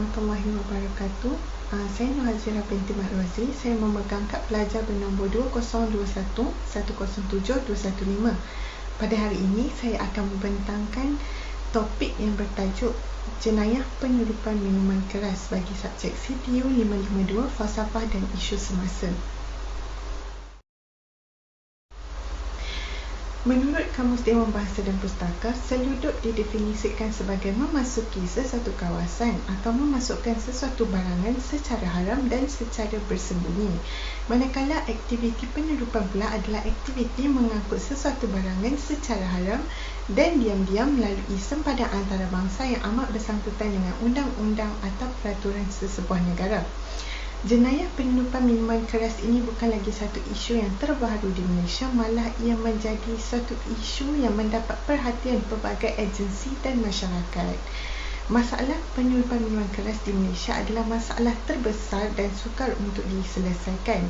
warahmatullahi wabarakatuh. Saya Nur Hazirah binti Mat Rozli. Saya memegang kad pelajar bernombor 2021-107215. Pada hari ini, saya akan membentangkan topik yang bertajuk Jenayah Penyeludupan Minuman Keras bagi subjek CTU 552 Falsafah dan Isu Semasa. Menurut Kamus Dewan Bahasa dan Pustaka, seluduk didefinisikan sebagai memasuki sesuatu kawasan atau memasukkan sesuatu barangan secara haram dan secara bersembunyi. Manakala aktiviti penyeludupan pula adalah aktiviti mengangkut sesuatu barangan secara haram dan diam-diam melalui sempadan antarabangsa yang amat bersangkutan dengan undang-undang atau peraturan sesebuah negara. Jenayah penyeludupan minuman keras ini bukan lagi satu isu yang terbaru di Malaysia, malah ia menjadi satu isu yang mendapat perhatian pelbagai agensi dan masyarakat. Masalah penyeludupan minuman keras di Malaysia adalah masalah terbesar dan sukar untuk diselesaikan.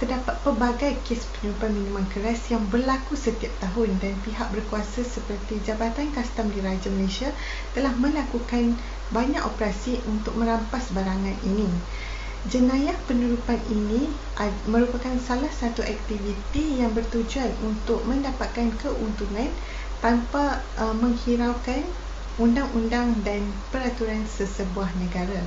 Terdapat pelbagai kes penyeludupan minuman keras yang berlaku setiap tahun dan pihak berkuasa seperti Jabatan Kastam Diraja Malaysia telah melakukan banyak operasi untuk merampas barangan ini. Jenayah penyeludupan ini merupakan salah satu aktiviti yang bertujuan untuk mendapatkan keuntungan tanpa menghiraukan undang-undang dan peraturan sesebuah negara.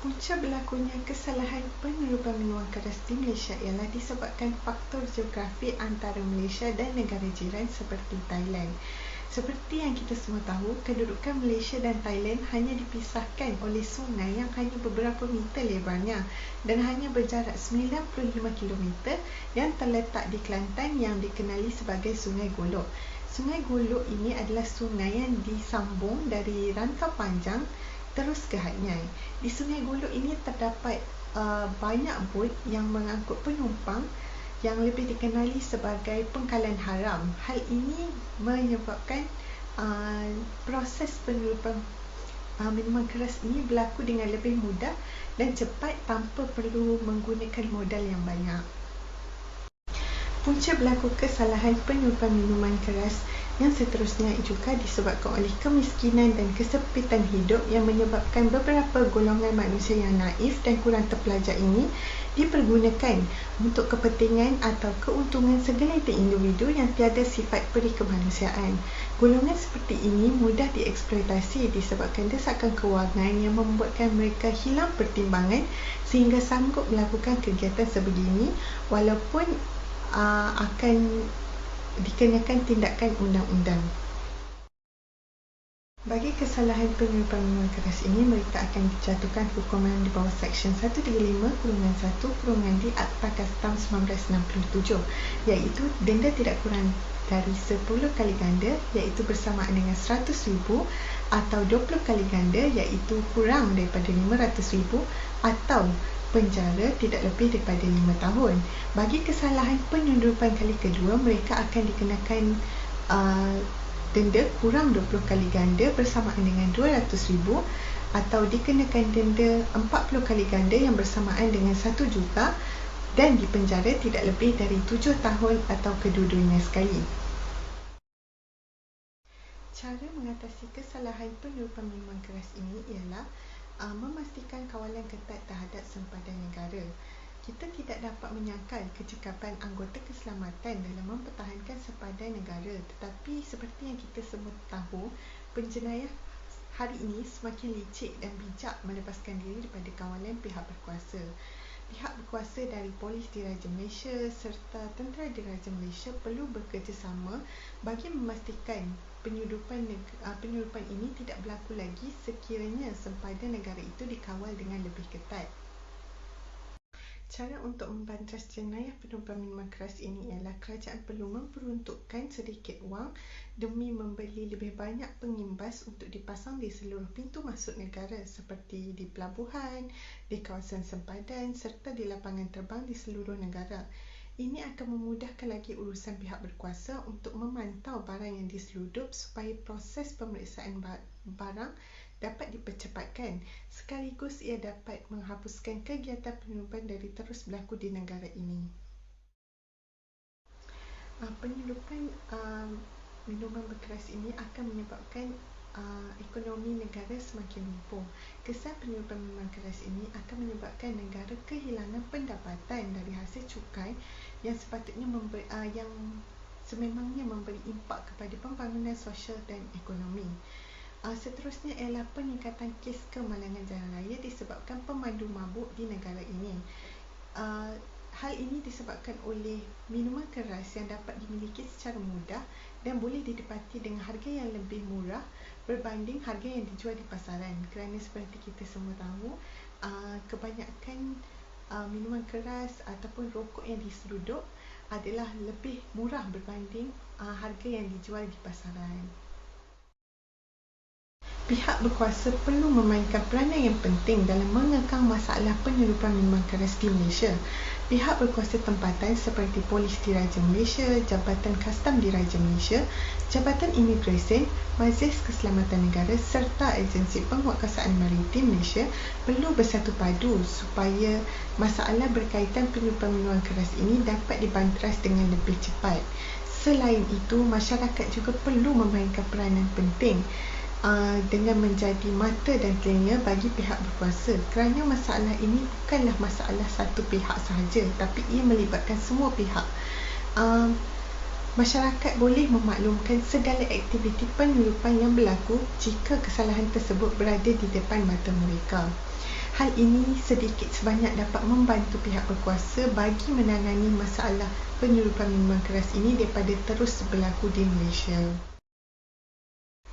Punca berlakunya kesalahan penyeludupan minuman keras di Malaysia ialah disebabkan faktor geografi antara Malaysia dan negara jiran seperti Thailand. Seperti yang kita semua tahu, kedudukan Malaysia dan Thailand hanya dipisahkan oleh sungai yang hanya beberapa meter lebarnya dan hanya berjarak 95 kilometer yang terletak di Kelantan yang dikenali sebagai Sungai Golok. Sungai Golok ini adalah sungai yang disambung dari Rantau Panjang terus ke Hat Yai. Di Sungai Golok ini terdapat banyak bot yang mengangkut penumpang yang lebih dikenali sebagai pengkalan haram. Hal ini menyebabkan proses penyeludupan minuman keras ini berlaku dengan lebih mudah dan cepat tanpa perlu menggunakan modal yang banyak. Punca berlaku kesalahan penyeludupan minuman keras yang seterusnya juga disebabkan oleh kemiskinan dan kesempitan hidup yang menyebabkan beberapa golongan manusia yang naif dan kurang terpelajar ini dipergunakan untuk kepentingan atau keuntungan segelintir individu yang tiada sifat peri kemanusiaan. Golongan seperti ini mudah dieksploitasi disebabkan desakan kewangan yang membuatkan mereka hilang pertimbangan sehingga sanggup melakukan kegiatan sebegini walaupun akan dikenakan tindakan undang-undang. Bagi kesalahan penyeludupan minuman keras ini, mereka akan dijatuhkan hukuman di bawah Seksyen 135(1)(d) Akta Kastam 1967, iaitu denda tidak kurang dari 10 kali ganda, iaitu bersamaan dengan RM100,000, atau 20 kali ganda, iaitu kurang daripada RM500,000, atau penjara tidak lebih daripada 5 tahun. Bagi kesalahan penyeludupan kali kedua, mereka akan dikenakan denda kurang 20 kali ganda bersamaan dengan RM200,000 atau dikenakan denda 40 kali ganda yang bersamaan dengan RM1 juta dan dipenjara tidak lebih dari 7 tahun atau kedua-duanya sekali. Cara mengatasi kesalahan penyeludupan minuman keras ini ialah memastikan kawalan ketat terhadap sempadan negara. Kita tidak dapat menyangkal kecekapan anggota keselamatan dalam mempertahankan sempadan negara, tetapi seperti yang kita semua tahu, penjenayah hari ini semakin licik dan bijak melepaskan diri daripada kawalan pihak berkuasa. Pihak berkuasa dari Polis Diraja Malaysia serta Tentera Diraja Malaysia perlu bekerjasama bagi memastikan penyeludupan ini tidak berlaku lagi sekiranya sempadan negara itu dikawal dengan lebih ketat. Cara untuk membantas jenayah penyeludupan minuman keras ini ialah kerajaan perlu memperuntukkan sedikit wang demi membeli lebih banyak pengimbas untuk dipasang di seluruh pintu masuk negara seperti di pelabuhan, di kawasan sempadan serta di lapangan terbang di seluruh negara. Ini akan memudahkan lagi urusan pihak berkuasa untuk memantau barang yang diseludup supaya proses pemeriksaan barang dapat dipercepatkan. Sekaligus ia dapat menghapuskan kegiatan penyeludupan dari terus berlaku di negara ini. Penyeludupan minuman berkeras ini akan menyebabkan ekonomi negara semakin lumpuh. Kesan penyelundupan minuman keras ini akan menyebabkan negara kehilangan pendapatan dari hasil cukai yang sepatutnya yang sememangnya memberi impak kepada pembangunan sosial dan ekonomi. Seterusnya ialah peningkatan kes kemalangan jalan raya disebabkan pemandu mabuk di negara ini. Hal ini disebabkan oleh minuman keras yang dapat dimiliki secara mudah dan boleh didapati dengan harga yang lebih murah berbanding harga yang dijual di pasaran. Kerana seperti kita semua tahu, kebanyakan minuman keras ataupun rokok yang diseruduk adalah lebih murah berbanding harga yang dijual di pasaran. Pihak berkuasa perlu memainkan peranan yang penting dalam mengekang masalah penyelundupan minuman keras di Malaysia. Pihak berkuasa tempatan seperti Polis Diraja Malaysia, Jabatan Kastam Diraja Malaysia, Jabatan Imigresen, Majlis Keselamatan Negara serta Agensi Penguatkuasaan Maritim Malaysia perlu bersatu padu supaya masalah berkaitan penyelundupan minuman keras ini dapat dibanteras dengan lebih cepat. Selain itu, masyarakat juga perlu memainkan peranan penting dengan menjadi mata dan telinga bagi pihak berkuasa, kerana masalah ini bukanlah masalah satu pihak sahaja, tapi ia melibatkan semua pihak. Masyarakat boleh memaklumkan segala aktiviti penyelundupan yang berlaku jika kesalahan tersebut berada di depan mata mereka. Hal ini sedikit sebanyak dapat membantu pihak berkuasa bagi menangani masalah penyelundupan minuman keras ini daripada terus berlaku di Malaysia.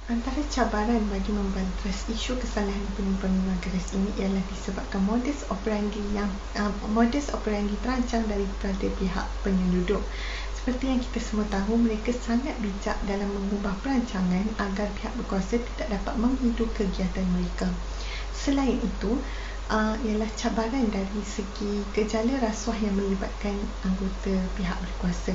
Antara cabaran bagi membanteras isu kesalahan penyelundupan minuman keras ini ialah disebabkan modus operandi terancang daripada pihak penyelundup. Seperti yang kita semua tahu, mereka sangat bijak dalam mengubah perancangan agar pihak berkuasa tidak dapat menghidu kegiatan mereka. Selain itu, ialah cabaran dari segi gejala rasuah yang melibatkan anggota pihak berkuasa.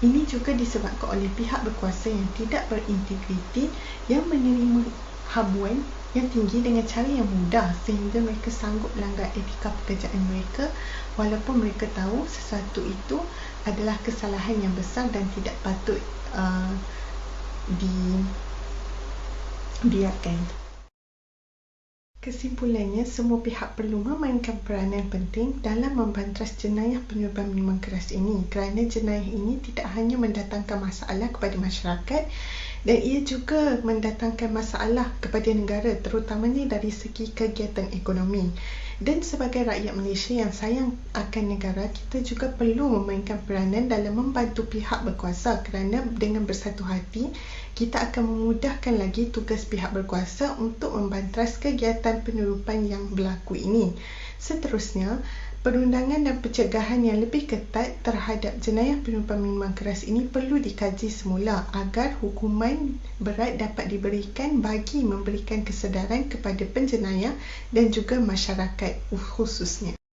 Ini juga disebabkan oleh pihak berkuasa yang tidak berintegriti, yang menerima habuan yang tinggi dengan cara yang mudah sehingga mereka sanggup melanggar etika pekerjaan mereka walaupun mereka tahu sesuatu itu adalah kesalahan yang besar dan tidak patut dibiarkan. Kesimpulannya, semua pihak perlu memainkan peranan penting dalam membanteras jenayah penyelundupan minuman keras ini, kerana jenayah ini tidak hanya mendatangkan masalah kepada masyarakat dan ia juga mendatangkan masalah kepada negara, terutamanya dari segi kegiatan ekonomi. Dan sebagai rakyat Malaysia yang sayang akan negara, kita juga perlu memainkan peranan dalam membantu pihak berkuasa, kerana dengan bersatu hati kita akan memudahkan lagi tugas pihak berkuasa untuk membanteras kegiatan penyelundupan yang berlaku ini. Seterusnya, perundangan dan pencegahan yang lebih ketat terhadap jenayah penyelundupan minuman keras ini perlu dikaji semula agar hukuman berat dapat diberikan bagi memberikan kesedaran kepada penjenayah dan juga masyarakat khususnya.